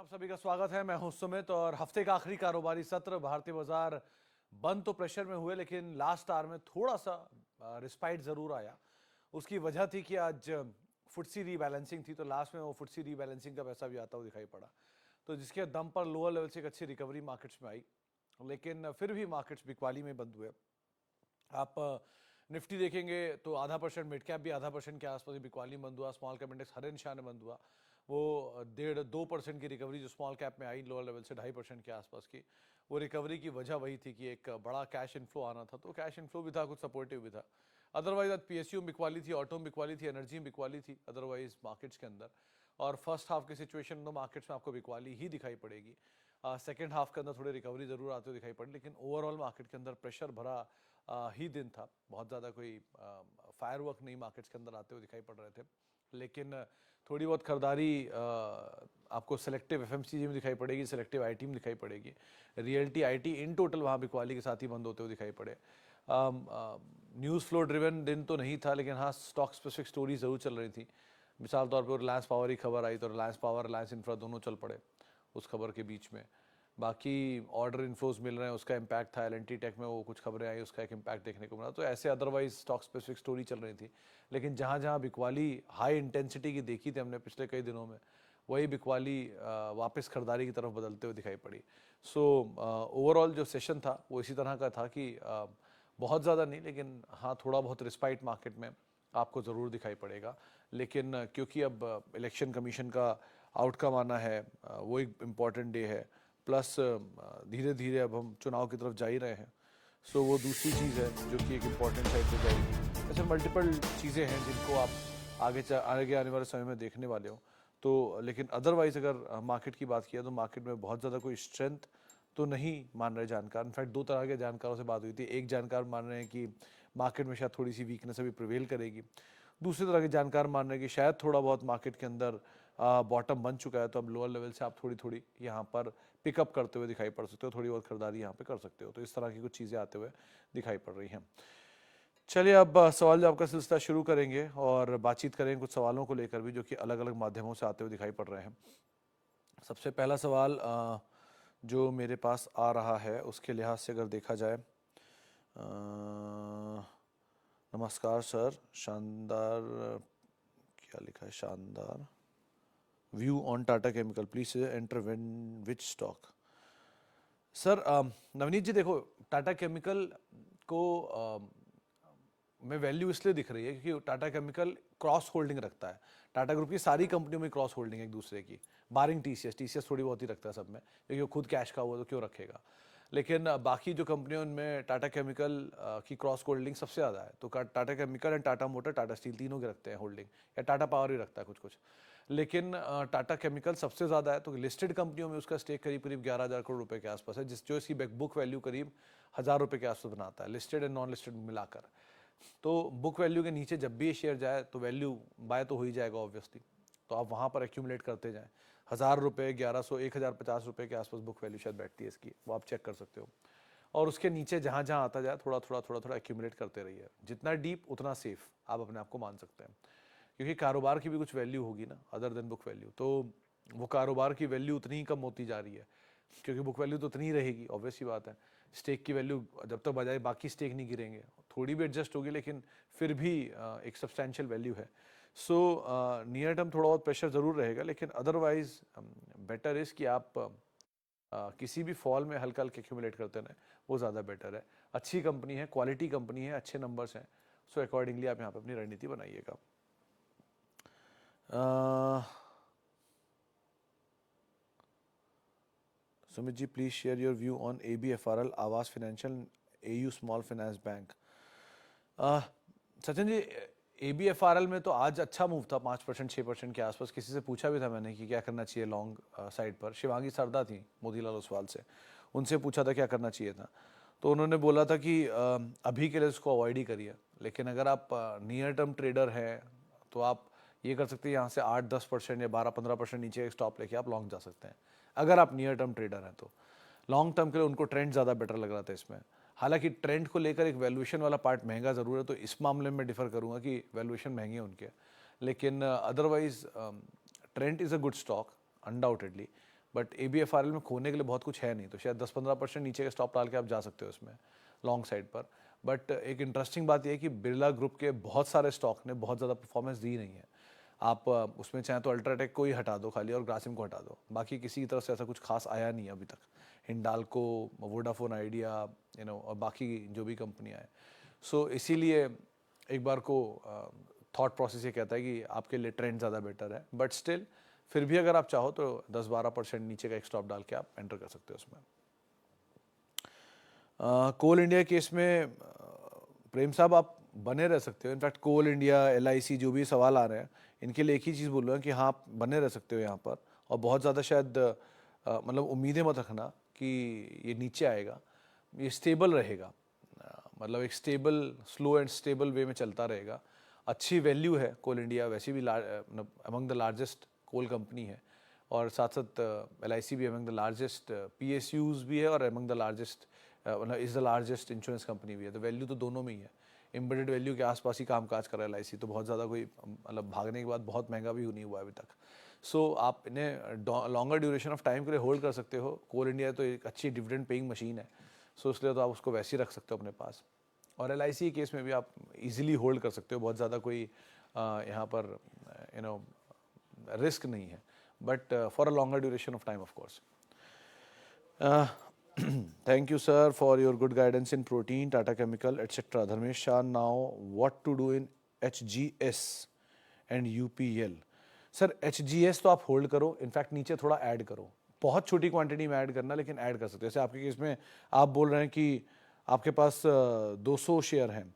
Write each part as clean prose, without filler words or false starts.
आप सभी का स्वागत है। मैं हूं सुमित और हफ्ते का आखिरी कारोबारी सत्र भारतीय बाजार बंद तो प्रेशर में हुए, लेकिन लास्ट आवर में थोड़ा सा रिस्पाइट जरूर आया। उसकी वजह थी कि आज फुटसी रीबैलेंसिंग थी, तो लास्ट में वो फुटसी रीबैलेंसिंग का पैसा भी आता हुआ दिखाई पड़ा, तो जिसके दम पर लोअर लेवल से एक अच्छी रिकवरी मार्केट्स में आई। लेकिन फिर भी मार्केट्स बिकवाली में बंद हुए। आप निफ्टी देखेंगे तो 0.5%, मिड कैप भी 0.5% के आसपास ही बिकवाली बंद हुआ। स्मॉल कैप इंडेक्स हर निशान में बंद हुआ। वो 1.5-2% की रिकवरी जो स्मॉल कैप में आई लोअर लेवल से 2.5% के आसपास की, वो रिकवरी की वजह वही थी कि एक बड़ा कैश इनफ्लो आना था, तो कैश इनफ्लो भी था, कुछ सपोर्टिव भी था। अदरवाइज आज पीएसयू में बिकवाली थी, ऑटो में बिकवाली थी, एनर्जी में बिकवाली थी अदरवाइज मार्केट्स के अंदर। और फर्स्ट हाफ की सिचुएशन तो मार्केट्स में आपको बिकवाली ही दिखाई पड़ेगी। सेकेंड हाफ के अंदर थोड़ी रिकवरी जरूर आते हुए दिखाई पड़ी, लेकिन ओवरऑल मार्केट के अंदर प्रेशर भरा ही दिन था। बहुत ज़्यादा कोई फायरवर्क नहीं मार्केट्स के अंदर आते हुए दिखाई पड़ रहे थे, लेकिन थोड़ी बहुत खरीदारी आपको सेलेक्टिव एफएमसीजी में दिखाई पड़ेगी, सेलेक्टिव आईटी में दिखाई पड़ेगी। रियल्टी आईटी इन टोटल वहाँ बिकवाली के साथ ही बंद होते हुए दिखाई पड़े। न्यूज़ फ्लो ड्रिवन दिन तो नहीं था, लेकिन हाँ स्टॉक स्पेसिफिक स्टोरी जरूर चल रही थी। मिसाल तौर पर रिलायंस पावर की खबर आई तो रिलायंस पावर, रिलायंस इंफ्रा दोनों चल पड़े उस खबर के बीच में। बाकी ऑर्डर इन्फ्लोज मिल रहे हैं, उसका इम्पैक्ट था। एलएनटी टेक में वो कुछ खबरें आई, उसका एक इम्पैक्ट देखने को मिला। तो ऐसे अदरवाइज स्टॉक स्पेसिफिक स्टोरी चल रही थी, लेकिन जहाँ जहाँ बिकवाली हाई इंटेंसिटी की देखी थी हमने पिछले कई दिनों में, वही बिकवाली वापस खरीदारी की तरफ बदलते हुए दिखाई पड़ी। सो ओवरऑल जो सेशन था वो इसी तरह का था कि बहुत ज़्यादा नहीं, लेकिन हाँ थोड़ा बहुत रिस्पाइट मार्केट में आपको ज़रूर दिखाई पड़ेगा। लेकिन क्योंकि अब इलेक्शन कमीशन का आउटकम आना है, वो एक इम्पॉर्टेंट डे है, प्लस धीरे धीरे अब हम चुनाव की तरफ जा ही रहे हैं। सो वो दूसरी चीज़ है जो कि एक इम्पॉर्टेंट साइड पे जाएगी। ऐसे मल्टीपल चीज़ें हैं जिनको आप आगे आने वाले समय में देखने वाले हो। तो लेकिन अदरवाइज अगर मार्केट की बात किया तो मार्केट में बहुत ज़्यादा कोई स्ट्रेंथ तो नहीं मान रहे जानकार। इनफैक्ट दो तरह के जानकारों से बात हुई थी। एक जानकार मान रहे हैं कि मार्केट में शायद थोड़ी सी वीकनेस अभी प्रिवेल करेगी। दूसरी तरह के जानकार मान रहे हैं कि शायद थोड़ा बहुत मार्केट के अंदर बॉटम बन चुका है, तो अब लोअर लेवल से आप थोड़ी थोड़ी यहाँ पर पिकअप करते हुए दिखाई पड़ सकते हो, थोड़ी बहुत खरीदारी यहाँ पे कर सकते हो। तो इस तरह की कुछ चीज़ें आते हुए दिखाई पड़ रही हैं। चलिए अब सवाल जवाब का सिलसिला शुरू करेंगे और बातचीत करेंगे कुछ सवालों को लेकर भी, जो कि अलग अलग माध्यमों से आते हुए दिखाई पड़ रहे हैं। सबसे पहला सवाल जो मेरे पास आ रहा है उसके लिहाज से अगर देखा जाए, नमस्कार सर, शानदार, क्या लिखा है, शानदार view on Tata chemical, please enter which stock. Sir Navneet ji देखो, टाटा केमिकल को में वैल्यू इसलिए दिख रही है क्योंकि टाटा केमिकल क्रॉस होल्डिंग रखता है। टाटा ग्रुप की सारी कंपनियों में क्रॉस होल्डिंग है एक दूसरे की, बारिंग टीसीएस। टीसीएस थोड़ी बहुत ही रखता है सब में, क्योंकि वो खुद कैश का हुआ तो क्यों रखेगा। लेकिन बाकी जो कंपनियों में टाटा केमिकल की क्रॉस होल्डिंग सबसे ज़्यादा है। तो Tata chemical and Tata motor, Tata steel तीनों के रखते हैं होल्डिंग, या टाटा पावर भी रखता है कुछ कुछ। लेकिन टाटा केमिकल सबसे ज़्यादा है, तो लिस्टेड कंपनियों में उसका स्टेक करीब करीब 11,000 करोड़ रुपए के आसपास है, जो इसकी बुक वैल्यू करीब 1,000 रुपये के आसपास बनाता है, लिस्टेड एंड नॉन लिस्टेड मिलाकर। तो बुक वैल्यू के नीचे जब भी ये शेयर जाए तो वैल्यू बाय तो हो ही जाएगा ऑब्वियसली। तो आप वहाँ पर एक्यूमुलेट करते जाएं। 1,000 रुपये, 1,100, 1,050 रुपये के आसपास बुक वैल्यू शायद बैठती है इसकी, वो आप चेक कर सकते हो। और उसके नीचे जहाँ जहाँ आता जाए थोड़ा थोड़ा थोड़ा थोड़ा एक्यूमुलेट करते रहिए। जितना डीप उतना सेफ आप अपने आप को मान सकते हैं, क्योंकि कारोबार की भी कुछ वैल्यू होगी ना अदर देन बुक वैल्यू। तो वो कारोबार की वैल्यू उतनी ही कम होती जा रही है, क्योंकि बुक वैल्यू तो उतनी ही रहेगी, ऑब्वियस सी बात है। स्टेक की वैल्यू जब तक बजाय बाकी स्टेक नहीं गिरेंगे, थोड़ी भी एडजस्ट होगी, लेकिन फिर भी एक सब्सटैंशियल वैल्यू है। सो नियर टर्म थोड़ा बहुत प्रेशर ज़रूर रहेगा, लेकिन अदरवाइज बेटर इज़ कि आप किसी भी फॉल में हल्का हल्का एक्यूमुलेट करते रहें, वो ज़्यादा बेटर है। अच्छी कंपनी है, क्वालिटी कंपनी है, अच्छे नंबर्स हैं, सो अकॉर्डिंगली आप यहाँ पर अपनी रणनीति बनाइएगा। Sumit ji, please share your view on ABFRL, Aavas financial, AU small finance bank. Sachin ji, ABFRL में तो आज अच्छा मूव था, 5% 6% के आसपास। किसी से पूछा भी था मैंने कि क्या करना चाहिए लॉन्ग साइड पर। शिवांगी सरदा थी मोतीलाल ओसवाल से, उनसे पूछा था क्या करना चाहिए था, तो उन्होंने बोला था कि अभी के लिए उसको अवॉइड ही करिए। लेकिन अगर आप नियर टर्म ट्रेडर हैं तो आप ये कर सकते हैं, यहाँ से 8-10% या 12-15% नीचे एक स्टॉप लेके आप लॉन्ग जा सकते हैं, अगर आप नियर टर्म ट्रेडर हैं तो। लॉन्ग टर्म के लिए उनको ट्रेंड ज़्यादा बेटर लग रहा था इसमें। हालांकि ट्रेंड को लेकर एक वैल्यूएशन वाला पार्ट महंगा ज़रूर है, तो इस मामले में डिफर करूंगा कि वैल्यूएशन महंगे हैं उनके। लेकिन otherwise trend is a good stock undoubtedly, but ABFRL में खोने के लिए बहुत कुछ है नहीं, तो शायद 10-15% नीचे का स्टॉप डाल के आप जा सकते हो इसमें लॉन्ग साइड पर। बट एक इंटरेस्टिंग बात यह है कि बिरला ग्रुप के बहुत सारे स्टॉक ने बहुत ज़्यादा परफॉर्मेंस दी नहीं है। आप उसमें चाहें तो अल्ट्राटेक को ही हटा दो खाली और ग्रासिम को हटा दो, बाकी किसी की तरफ से ऐसा कुछ खास आया नहीं है अभी तक। हिंडाल्को, वोडाफोन आइडिया, और बाकी जो भी कंपनियां हैं। सो इसीलिए एक बार को थॉट प्रोसेस ये कहता है कि आपके लिए ट्रेंड ज़्यादा बेटर है, बट स्टिल फिर भी अगर आप चाहो तो 10-12% नीचे का एक स्टॉप डाल के आप एंटर कर सकते हो उसमें। कोल इंडिया केस में प्रेम साहब आप बने रह सकते हो। इनफैक्ट कोल इंडिया, LIC जो भी सवाल आ रहे हैं, इनके लिए एक ही चीज़ बोल रहा हूँ कि हाँ आप बने रह सकते हो यहाँ पर, और बहुत ज़्यादा शायद मतलब उम्मीदें मत रखना कि ये नीचे आएगा। ये स्टेबल रहेगा, मतलब एक स्टेबल, स्लो एंड स्टेबल वे में चलता रहेगा। अच्छी वैल्यू है कोल इंडिया, वैसे भी among the largest coal company है, और साथ साथ LIC भी अमंग द लार्जेस्ट PSUs भी है, और अमंग द लार्जेस्ट मतलब is the largest insurance company भी है। तो वैल्यू तो दोनों में ही है, एम्बेडेड वैल्यू के आसपास ही काम काज कर रहा है LIC, तो बहुत ज़्यादा कोई मतलब भागने के बाद बहुत महंगा भी नहीं हुआ अभी तक। सो आप इन्हें लॉन्गर ड्यूरेशन ऑफ टाइम के लिए होल्ड कर सकते हो। कोल इंडिया तो एक अच्छी डिविडेंड पेइंग मशीन है, सो इसलिए तो आप उसको वैसे ही रख सकते हो अपने पास। और LIC के केस में भी आप इजीली होल्ड कर सकते हो, बहुत ज़्यादा कोई यहाँ पर रिस्क नहीं है, but for a longer duration of time of course. Thank you, sir, for your good guidance in protein, Tata Chemical, etc. Dharmesh Shah, now what to do in HGS and UPL? Sir HGS तो आप hold करो, in fact नीचे थोड़ा add करो, बहुत छोटी quantity में add करना, लेकिन ऐड कर सकते हो। जैसे आपके केस में आप बोल रहे हैं कि आपके पास 200 शेयर हैं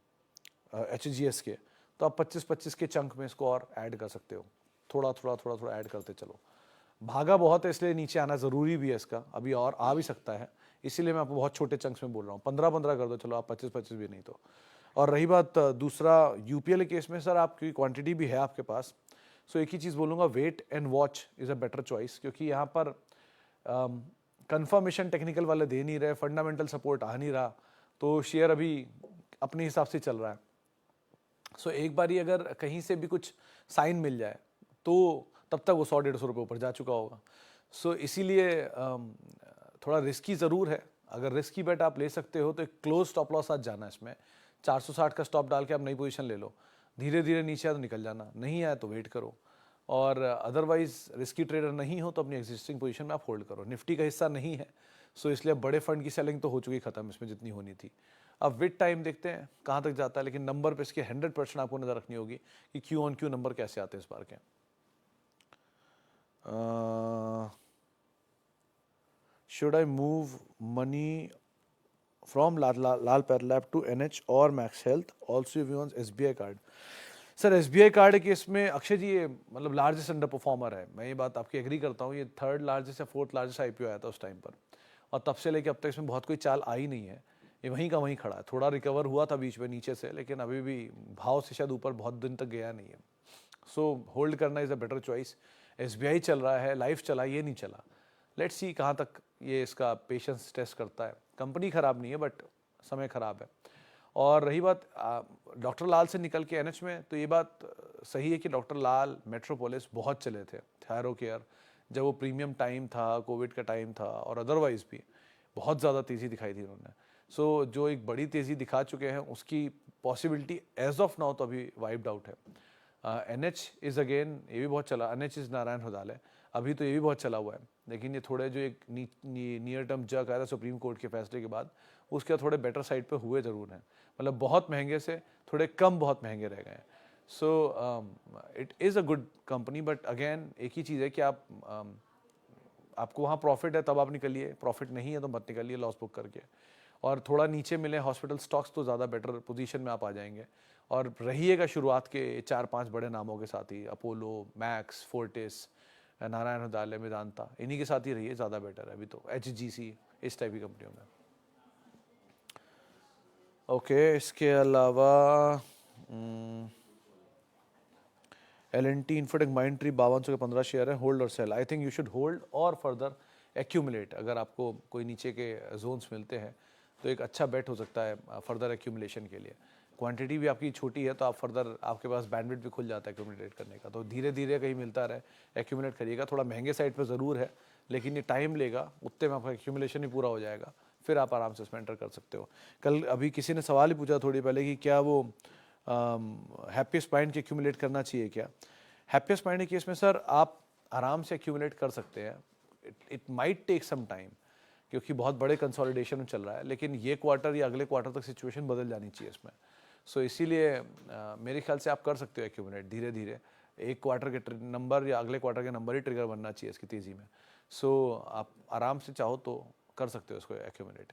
HGS के, तो आप 25-25 के चंक में इसको और ऐड कर सकते हो, थोड़ा थोड़ा थोड़ा थोड़ा ऐड करते चलो। भागा बहुत है इसलिए नीचे आना ज़रूरी भी है इसका, अभी और आ भी सकता है, इसीलिए मैं आपको बहुत छोटे चंक्स में बोल रहा हूँ। 15-15 कर दो चलो, आप 25-25 भी नहीं तो। और रही बात दूसरा UPL केस में, सर आपकी क्वांटिटी भी है आपके पास, सो एक ही चीज़ बोलूँगा, wait and watch is a better choice, क्योंकि यहाँ पर कंफर्मेशन टेक्निकल वाले दे नहीं रहे, फंडामेंटल सपोर्ट आ नहीं रहा, तो शेयर अभी अपने हिसाब से चल रहा है। सो एक बार ही अगर कहीं से भी कुछ साइन मिल जाए तो तब तक वो 100-150 रुपये ऊपर जा चुका होगा। सो इसीलिए थोड़ा रिस्की ज़रूर है। अगर रिस्की बेट आप ले सकते हो तो एक क्लोज स्टॉप लॉस साथ जाना इसमें, 460 का स्टॉप डाल के आप नई पोजीशन ले लो, धीरे धीरे नीचे आया तो निकल जाना, नहीं आया तो वेट करो। और अदरवाइज रिस्की ट्रेडर नहीं हो तो अपनी एग्जिस्टिंग पोजीशन में आप होल्ड करो। निफ्टी का हिस्सा नहीं है, सो इसलिए बड़े फंड की सेलिंग तो हो चुकी खत्म इसमें जितनी होनी थी। अब विद टाइम देखते हैं कहाँ तक जाता है, लेकिन नंबर पे इसके 100% आपको नज़र रखनी होगी कि क्यू ऑन क्यू नंबर कैसे आते हैं इस बार के। Should I move money from Lal ParaLab to NH or Max Health? Also, if you want SBI card. Sir SBI card के इसमें अक्षय जी ये मतलब लार्जेस्ट अंडर परफॉर्मर है, मैं ये बात आपकी एग्री करता हूँ। ये 3rd लार्जेस्ट या 4th लार्जेस्ट IPO आया था उस टाइम पर, और तब से लेके अब तक इसमें बहुत कोई चाल आई नहीं है। ये वहीं का वहीं खड़ा है, थोड़ा रिकवर हुआ था बीच में नीचे से, लेकिन अभी भी भाव से शायद ऊपर बहुत दिन तक गया नहीं है। सो होल्ड करना is a better choice. SBI चल रहा है, लाइफ चला, ये नहीं चला। लेट्स सी कहाँ तक ये इसका पेशेंस टेस्ट करता है। कंपनी ख़राब नहीं है, बट समय ख़राब है। और रही बात डॉक्टर लाल से निकल के NH में, तो ये बात सही है कि डॉक्टर लाल, मेट्रोपोलिस बहुत चले थे, थायरो केयर, जब वो प्रीमियम टाइम था, कोविड का टाइम था, और अदरवाइज भी बहुत ज़्यादा तेज़ी दिखाई थी उन्होंने। सो जो एक बड़ी तेज़ी दिखा चुके हैं उसकी पॉसिबिलिटी एज ऑफ नाउ तो अभी वाइप्ड आउट है। NH इज़ अगेन, ये भी बहुत चला, NH इज़ नारायण हृदयालय, अभी तो ये भी बहुत चला हुआ है, लेकिन ये थोड़े जो एक नियर टर्म जग आया था सुप्रीम कोर्ट के फैसले के बाद, उसके थोड़े बेटर साइड पे हुए ज़रूर हैं, मतलब बहुत महंगे से थोड़े कम बहुत महंगे रह गए हैं। So it is a good company, but again एक ही चीज़ है कि आपको वहाँ प्रॉफिट है तब आप निकलिए, प्रॉफिट नहीं है तो मत निकलिए लॉस बुक करके। और थोड़ा नीचे मिले हॉस्पिटल स्टॉक्स तो ज़्यादा बेटर पोजीशन में आप आ जाएंगे। और रहिएगा शुरुआत के 4-5 बड़े नामों के साथ ही, Apollo, Max, Fortis, Narayana Hrudayalaya, Vedanta, इन्हीं के साथ ही रहिए, ज़्यादा बेटर है अभी तो। HGC, इस टाइप की कंपनियों में। ओके, इसके अलावा L&T इन्फोटेक माइंडट्री 5200 के 15 शेयर है, होल्ड और sell? I think you should hold और फर्दर एक्यूमुलेट। अगर आपको कोई नीचे के जोन्स मिलते हैं तो एक अच्छा बेट हो सकता है फर्दर एक्यूमुलेशन के लिए। क्वांटिटी भी आपकी छोटी है तो आप फर्दर, आपके पास बैंडविड्थ भी खुल जाता है एक्यूमुलेट करने का, तो धीरे धीरे कहीं मिलता रहे, एक्यूमुलेट करिएगा। थोड़ा महंगे साइड पे ज़रूर है, लेकिन ये टाइम लेगा, उतने में आपका एक्यूमुलेशन ही पूरा हो जाएगा, फिर आप आराम से इसमें एंटर कर सकते हो। कल अभी किसी ने सवाल ही पूछा थोड़ी पहले कि क्या वो हैप्पीएस्ट पॉइंट की एक्यूमुलेट करना चाहिए क्या। हैप्पीएस्ट पॉइंट के केस में सर आप आराम से एक्यूमुलेट कर सकते हैं, it might take some time क्योंकि बहुत बड़े कंसोलिडेशन में चल रहा है, लेकिन ये क्वार्टर या अगले क्वार्टर तक सिचुएशन बदल जानी चाहिए इसमें। सो इसीलिए मेरे ख्याल से आप कर सकते हो एक्यूमुलेट धीरे धीरे, एक क्वार्टर के नंबर या अगले क्वार्टर के नंबर ही ट्रिगर बनना चाहिए इसकी तेज़ी में। सो आप आराम से चाहो तो कर सकते हो इसको एक्यूमुलेट।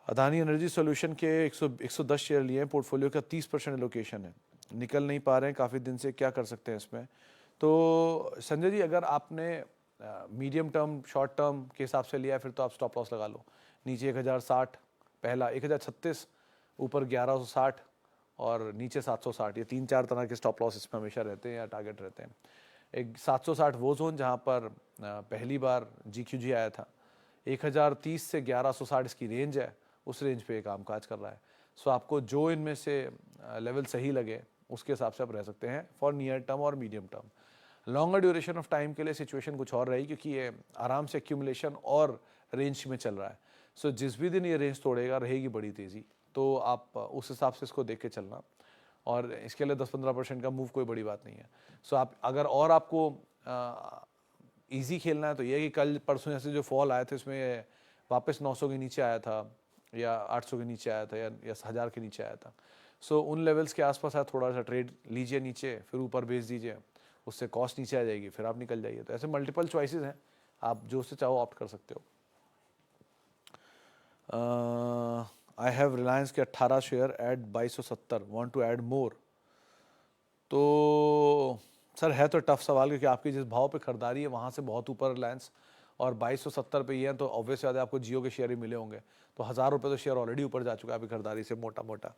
अदानी एनर्जी सॉल्यूशन के 110 शेयर लिए हैं, पोर्टफोलियो का 30% एलोकेशन है, निकल नहीं पा रहे हैं काफ़ी दिन से, क्या कर सकते हैं इसमें। तो संजय जी अगर आपने मीडियम टर्म शॉर्ट टर्म के हिसाब से लिया है फिर तो आप स्टॉप लॉस लगा लो, नीचे 1060, पहला 1036, ऊपर 1160 और नीचे 760, ये 3-4 तरह के स्टॉप लॉस इसमें हमेशा रहते हैं या टारगेट रहते हैं। एक 760 वो जोन जहाँ पर पहली बार GQG आया था, 1030 से 1160 इसकी रेंज है, उस रेंज पे काम काज कर रहा है। सो आपको जो इनमें से लेवल सही लगे उसके हिसाब से आप रह सकते हैं फॉर नियर टर्म और medium term. Longer duration of time के लिए सिचुएशन कुछ और रही क्योंकि ये आराम से एक्यूमुलेशन और रेंज में चल रहा है। सो जिस भी दिन ये रेंज तोड़ेगा रहेगी बड़ी तेज़ी, तो आप उस हिसाब से इसको देख के चलना, और इसके लिए 10-15% का मूव कोई बड़ी बात नहीं है। सो आप अगर और आपको ईजी खेलना है तो ये कि कल परसों जैसे जो फॉल आए थे उसमें वापस 900 के नीचे आया था या 800 के नीचे आया था या 1000 के नीचे आया था। सो उन लेवल्स के आसपास आप थोड़ा सा ट्रेड लीजिए नीचे, फिर ऊपर बेच दीजिए, उससे कॉस्ट नीचे आ जाएगी, फिर आप निकल जाइए। तो ऐसे मल्टीपल चॉइसेस हैं, आप जो से चाहो ऑप्ट कर सकते हो। आई हैव रिलायंस के 18 share at 2270, want to add more. तो सर है तो टफ सवाल क्योंकि आपकी जिस भाव पे खरीदारी है वहाँ से बहुत ऊपर रिलायंस, और 2270 पे ये है तो ऑब्वियस याद है आपको जियो के शेयर ही मिले होंगे, तो 1000 रुपये तो शेयर ऑलरेडी ऊपर जा चुका है आपकी खरीदारी से मोटा मोटा।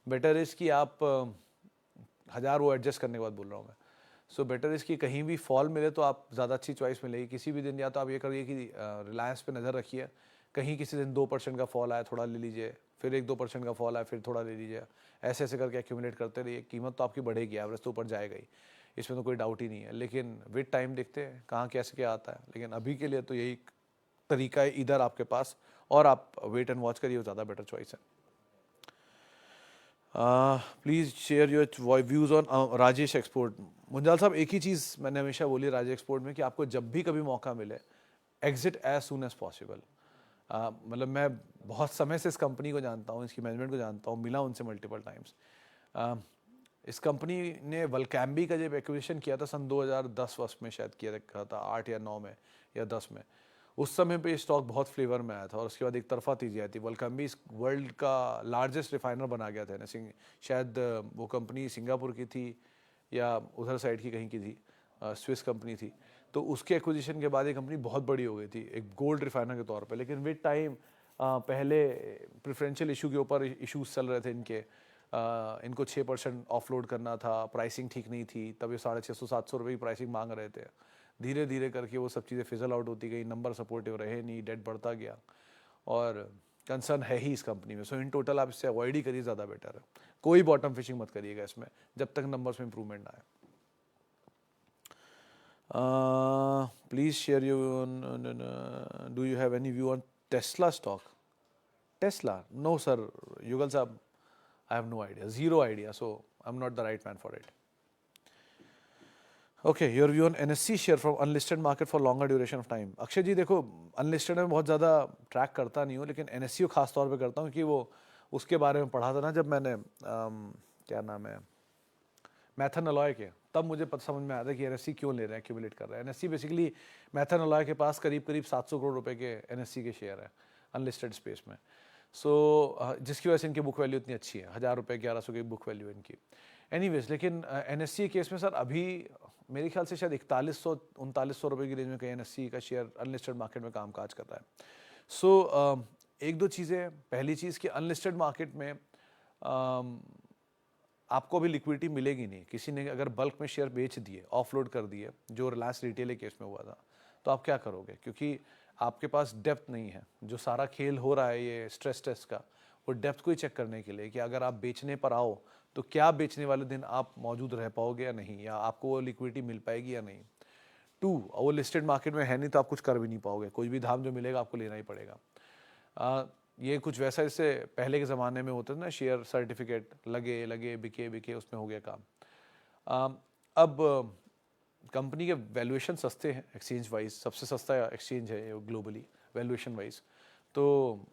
बेटर इज़ कि आप 1000 वो एडजस्ट करने के बाद बोल रहा हूँ मैं। सो बेटर इज़ कि कहीं भी फॉल मिले तो आप ज़्यादा अच्छी चॉइस मिलेगी किसी भी दिन। या तो आप ये करिए कि रिलायंस पे नज़र रखिए, कहीं किसी दिन 2% का फॉल आया थोड़ा ले लीजिए, फिर 1-2% का फॉल आया फिर थोड़ा ले लीजिए, ऐसे ऐसे करके एक्यूमुलेट करते रहिए। कीमत तो आपकी बढ़ेगी, एवरेज तो ऊपर जाएगा ही, इसमें तो कोई डाउट ही नहीं है, लेकिन विद टाइम देखते हैं कहाँ कैसे क्या आता है। लेकिन अभी के लिए तो यही तरीका है इधर आपके पास, और आप वेट एंड वॉच करिए, वो ज़्यादा बेटर चॉइस है। Please share your views on Rajesh export. Munjal साहब एक ही चीज़ मैंने हमेशा बोली राजेश एक्सपोर्ट में कि आपको जब भी कभी मौका मिले exit as soon as possible. मतलब मैं बहुत समय से इस कंपनी को जानता हूँ, इसकी मैनेजमेंट को जानता हूँ, मिला उनसे मल्टीपल टाइम्स। इस कंपनी ने वल्कैम्बी का जब एक्विजिशन किया था सन 2010 वर्ष में शायद किया था, 8 या 9 में या 10 में, उस समय पे स्टॉक बहुत फ्लेवर में आया था और उसके बाद एक तरफा तेजी आई थी। वल्कैम्बी वर्ल्ड का लार्जेस्ट रिफाइनर बना गया था ना, शायद वो कंपनी सिंगापुर की थी या उधर साइड की कहीं की थी, स्विस कंपनी थी। तो उसके एक्विजिशन के बाद ये कंपनी बहुत बड़ी हो गई थी एक गोल्ड रिफाइनर के तौर पे। लेकिन विद टाइम पहले प्रेफरेंशियल इशू के ऊपर इशूज़ चल रहे थे इनके, इनको 6% ऑफलोड करना था, प्राइसिंग ठीक नहीं थी, तब ये 650-700 रुपये की प्राइसिंग मांग रहे थे। धीरे धीरे करके वो सब चीज़ें फिजल आउट होती गई, नंबर सपोर्टिव रहे नहीं, डेट बढ़ता गया, और कंसर्न है ही इस कंपनी में। सो इन टोटल आप इससे अवॉइड ही करिए, ज़्यादा बेटर है। कोई बॉटम फिशिंग मत करिएगा इसमें जब तक नंबर्स में इंप्रूवमेंट ना आए। Please share you do you have any view on Tesla stock? Tesla? No sir Yugal साहब, I have no idea, zero idea, so I'm not the right man for it. Okay, your view on NSE share from unlisted market for longer duration of time. Akshay जी देखो, unlisted में बहुत ज़्यादा track करता नहीं हूँ, लेकिन NSE को खास तौर पे करता हूँ कि वो उसके बारे में पढ़ा था ना जब मैंने क्या नाम है मैथन अलॉय के, तब मुझे पता समझ में आया था कि NSE क्यों ले रहे हैं, एक्यूमुलेट कर रहे हैं। NSE बेसिकली मैथन अलॉय के पास करीब करीब 700 करोड़ रुपए के NSE के शेयर है अनलिस्टेड स्पेस में। सो जिसकी वजह से इनकी बुक वैल्यू इतनी अच्छी है, 1000 रुपये 1100 की बुक वैल्यू इनकी। एनीवेज, लेकिन NSE केस में सर अभी मेरे ख्याल से शायद 4100-3900 रुपये की रेंज में कहीं NSE का शेयर अनलिस्टेड मार्केट में काम काज कर रहा है। सो एक दो चीज़ें, पहली चीज़ कि अनलिस्टेड मार्केट में आपको अभी लिक्विडिटी मिलेगी नहीं। किसी ने अगर बल्क में शेयर बेच दिए, ऑफलोड कर दिए, जो रिलायंस रिटेल केस में हुआ था, तो आप क्या करोगे? क्योंकि आपके पास डेप्थ नहीं है। जो सारा खेल हो रहा है ये स्ट्रेस टेस्ट का, वो डेप्थ को ही चेक करने के लिए कि अगर आप बेचने पर आओ तो क्या बेचने वाले दिन आप मौजूद रह पाओगे या नहीं, या आपको वो लिक्विडिटी मिल पाएगी या नहीं। 2 वो लिस्टेड मार्केट में है नहीं तो आप कुछ कर भी नहीं पाओगे, कुछ भी दाम जो मिलेगा आपको लेना ही पड़ेगा। ये कुछ वैसा जैसे पहले के ज़माने में होता था ना, शेयर सर्टिफिकेट लगे लगे बिके बिके, उसमें हो गया काम। अब कंपनी के वैल्यूएशन सस्ते हैं एक्सचेंज वाइज, सबसे सस्ता एक्सचेंज है ये ग्लोबली वैल्यूएशन वाइज, तो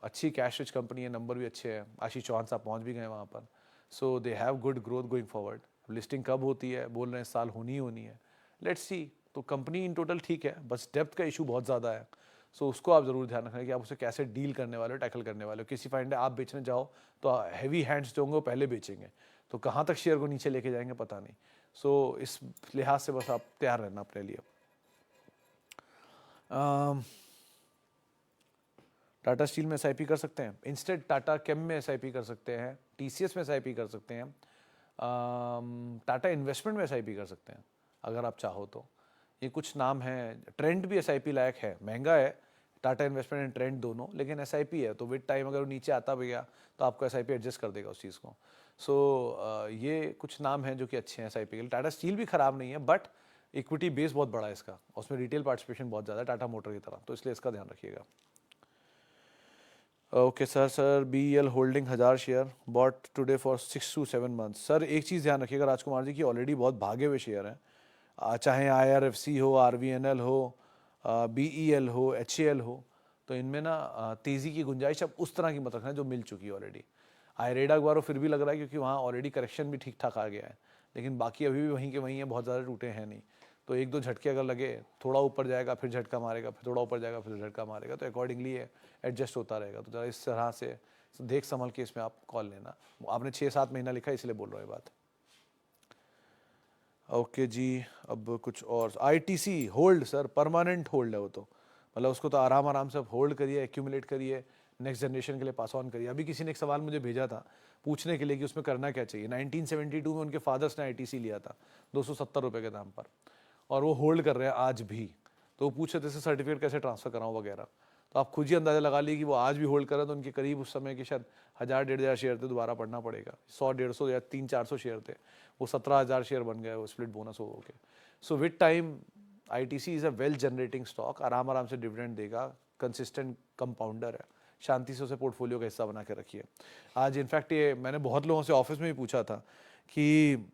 अच्छी कैश रिच कंपनी है, नंबर भी अच्छे हैं, आशीष चौहान साहब पहुंच भी गए वहाँ पर, so they have good growth going forward. Listing कब होती है, बोल रहे हैं साल होनी ही होनी है, लेट्स सी। तो कंपनी इन टोटल ठीक है, बस डेप्थ का इशू बहुत ज़्यादा है, सो उसको आप ज़रूर ध्यान रखना कि आप उसे कैसे डील करने वाले हो, टैकल करने वाले हो। किसी फाइंड आप बेचने जाओ तो हैवी हैंड्स जो होंगे वो पहले बेचेंगे, तो कहाँ तक शेयर को नीचे लेके जाएंगे पता नहीं। सो इस लिहाज से बस आप तैयार रहना अपने लिए। टाटा स्टील में एसआईपी कर सकते हैं, इंस्टेड टाटा केम में एसआईपी कर सकते हैं, टीसीएस में एसआईपी कर सकते हैं, टाटा इन्वेस्टमेंट में एसआईपी कर सकते हैं अगर आप चाहो तो। ये कुछ नाम हैं, ट्रेंड भी एसआईपी लायक है, महंगा है टाटा इन्वेस्टमेंट एंड ट्रेंड दोनों, लेकिन एसआईपी है तो विद टाइम अगर वो नीचे आता भी गया तो आपको एसआईपी एडजस्ट कर देगा उस चीज़ को। सो ये कुछ नाम हैं जो कि अच्छे हैं एसआईपी के लिए। टाटा स्टील भी खराब नहीं है, बट इक्विटी बेस बहुत बड़ा है इसका, उसमें रिटेल पार्टिसिपेशन बहुत ज़्यादा है टाटा मोटर की तरह, तो इसलिए इसका ध्यान रखिएगा। Okay sir BEL holding 1000 share bought today for 6 to 7 months। Sir एक चीज़ ध्यान रखिएगा राजकुमार जी की ऑलरेडी बहुत भागे हुए शेयर हैं, चाहे IRFC हो, RVNL हो, BEL हो, HAL हो, तो इनमें ना तेज़ी की गुंजाइश अब उस तरह की मत रखना जो मिल चुकी है ऑलरेडी। आयरेडा अखबार फिर भी लग रहा है क्योंकि वहाँ ऑलरेडी करेक्शन भी ठीक ठाक आ गया है, लेकिन बाकी अभी भी वहीं के वहीं है, बहुत ज़्यादा टूटे हैं नहीं। तो एक दो झटके अगर लगे, थोड़ा ऊपर जाएगा फिर झटका मारेगा, फिर थोड़ा ऊपर जाएगा फिर झटका मारेगा, तो अकॉर्डिंगली एडजस्ट होता रहेगा। तो ज़रा इस तरह से देख संभल के इसमें आप कॉल लेना। आपने 6-7 महीना लिखा इसलिए बोल रहा हूँ ये बात। ओके जी, अब कुछ और ITC hold sir, permanent hold है वो, तो मतलब उसको तो आराम आराम से होल्ड करिए, एक्यूमुलेट करिए, नेक्स्ट जनरेशन के लिए पास ऑन करिए। अभी किसी ने एक सवाल मुझे भेजा था पूछने के लिए कि उसमें करना क्या चाहिए। 1972 में उनके फादर्स ने ITC लिया था 270 रुपये के दाम पर, और वो होल्ड कर रहे हैं आज भी। तो वो पूछ रहे थे सर्टिफिकेट कैसे ट्रांसफ़र कराऊँ वगैरह, तो आप खुद ही अंदाज़ा लगा लीजिए कि वो आज भी होल्ड कर रहे हैं, तो उनके करीब उस समय के शायद 1000-1500 शेयर थे, दोबारा पढ़ना पड़ेगा, 100-150 या 300-400 शेयर थे, वो 17,000 शेयर बन गए वो स्प्लिट बोनस हो के। So with time ITC is a well generating stock, आराम आराम से डिविडेंड देगा, कंसिस्टेंट कंपाउंडर है, शांति से उसे पोर्टफोलियो का हिस्सा बना के रखिए। आज इनफैक्ट ये मैंने बहुत लोगों से ऑफिस में भी पूछा था कि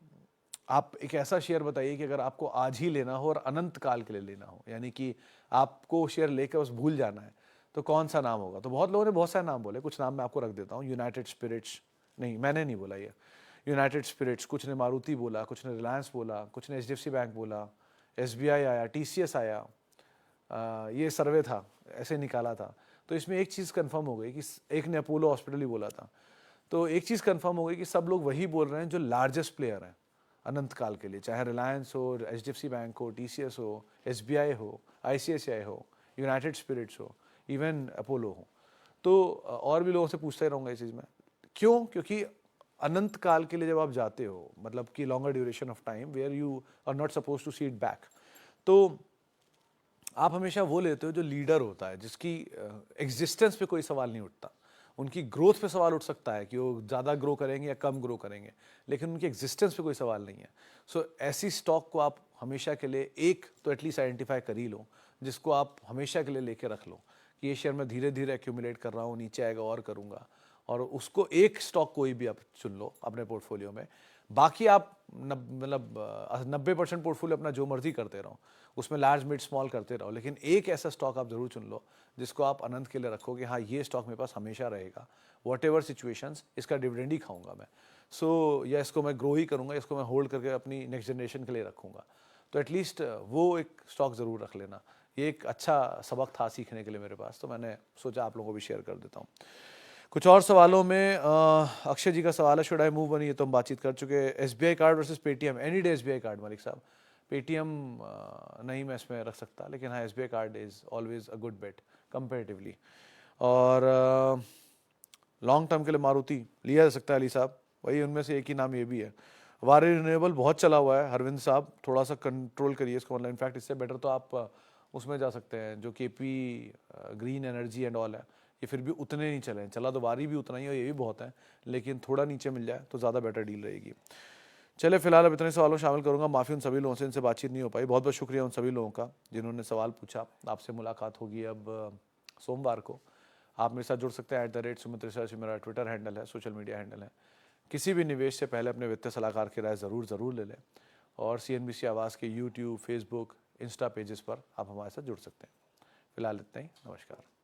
आप एक ऐसा शेयर बताइए कि अगर आपको आज ही लेना हो और अनंत काल के लिए लेना हो, यानी कि आपको शेयर लेकर बस भूल जाना है, तो कौन सा नाम होगा। तो बहुत लोगों ने बहुत सारे नाम बोले, कुछ नाम मैं आपको रख देता हूँ। यूनाइटेड स्पिरिट्स, नहीं मैंने नहीं बोला ये, यूनाइटेड स्पिरिट्स, कुछ ने मारुति बोला, कुछ ने रिलायंस बोला, कुछ ने HDFC बैंक बोला, SBI आया, TCS आया, ये सर्वे था ऐसे निकाला था। तो इसमें एक चीज़ कंफर्म हो गई कि एक ने अपोलो हॉस्पिटल ही बोला था, तो एक चीज़ कंफर्म हो गई कि सब लोग वही बोल रहे हैं जो लार्जेस्ट प्लेयर हैं अनंत काल के लिए, चाहे रिलायंस हो, HDFC बैंक हो, TCS हो, SBI हो, ICICI हो, यूनाइटेड स्पिरिट्स हो, इवन अपोलो हो। तो और भी लोगों से पूछते ही रहूँगा इस चीज़ में, क्यों? क्योंकि अनंत काल के लिए जब आप जाते हो, मतलब कि longer duration of time where you are not suppose to see it back, तो आप हमेशा वो लेते हो जो लीडर होता है, जिसकी एग्जिस्टेंस पे कोई सवाल नहीं उठता। उनकी ग्रोथ पे सवाल उठ सकता है कि वो ज़्यादा ग्रो करेंगे या कम ग्रो करेंगे, लेकिन उनकी एग्जिस्टेंस पे कोई सवाल नहीं है। सो ऐसी स्टॉक को आप हमेशा के लिए एक तो एटलीस्ट आइडेंटिफाई कर ही लो, जिसको आप हमेशा के लिए लेके रख लो कि ये शेयर मैं धीरे धीरे एक्यूमुलेट कर रहा हूँ, नीचे आएगा और करूँगा, और उसको एक स्टॉक कोई भी आप चुन लो अपने पोर्टफोलियो में। बाकी आप मतलब 90% पोर्टफोलियो अपना जो मर्जी करते रहो, उसमें लार्ज मिड स्मॉल करते रहो, लेकिन एक ऐसा स्टॉक आप जरूर चुन लो जिसको आप अनंत के लिए रखो कि हाँ ये स्टॉक मेरे पास हमेशा रहेगा, वॉट एवर सिचुएशंस, इसका डिविडेंड ही खाऊंगा मैं। सो या इसको मैं ग्रो ही करूँगा, इसको मैं होल्ड करके अपनी नेक्स्ट जनरेशन के लिए रखूँगा। तो एटलीस्ट वो एक स्टॉक ज़रूर रख लेना। ये एक अच्छा सबक था सीखने के लिए मेरे पास, तो मैंने सोचा आप लोगों को भी शेयर कर देता हूँ। कुछ और सवालों में अक्षय जी का सवाल है, शुड आई मूव मनी, ये तो हम बातचीत कर चुके हैं। SBI card versus Paytm, any day SBI card Malik साहब। पेटीएम नहीं मैं इसमें रख सकता, लेकिन हाँ SBI card is always a good bet comparatively. और लॉन्ग टर्म के लिए मारुति लिया जा सकता है अली साहब, वही उनमें से एक ही नाम ये भी है। वारी रिन्यूएबल बहुत चला हुआ है हरविंद साहब, थोड़ा सा कंट्रोल करिए इसको, मतलब इनफैक्ट इससे बेटर तो आप उसमें जा सकते हैं जो KP green energy and all है, ये फिर भी उतने नहीं चले हैं, चला तो वारी भी उतना ही और ये भी बहुत है, लेकिन थोड़ा नीचे मिल जाए तो ज़्यादा बेटर डील रहेगी। चले फिलहाल अब इतने सवालों शामिल करूंगा, माफ़ी उन सभी लोगों से इनसे बातचीत नहीं हो पाई। बहुत बहुत शुक्रिया उन सभी लोगों का जिन्होंने सवाल पूछा। आपसे मुलाकात होगी अब सोमवार को। आप मेरे साथ जुड़ सकते हैं @सुमित रिसर्च मेरा ट्विटर हैंडल है, सोशल मीडिया हैंडल है। किसी भी निवेश से पहले अपने वित्तीय सलाहकार की राय ज़रूर ले लें। और CNBC आवाज़ के YouTube, Facebook, इंस्टा पेजेस पर आप हमारे साथ जुड़ सकते हैं। फिलहाल इतना ही, नमस्कार।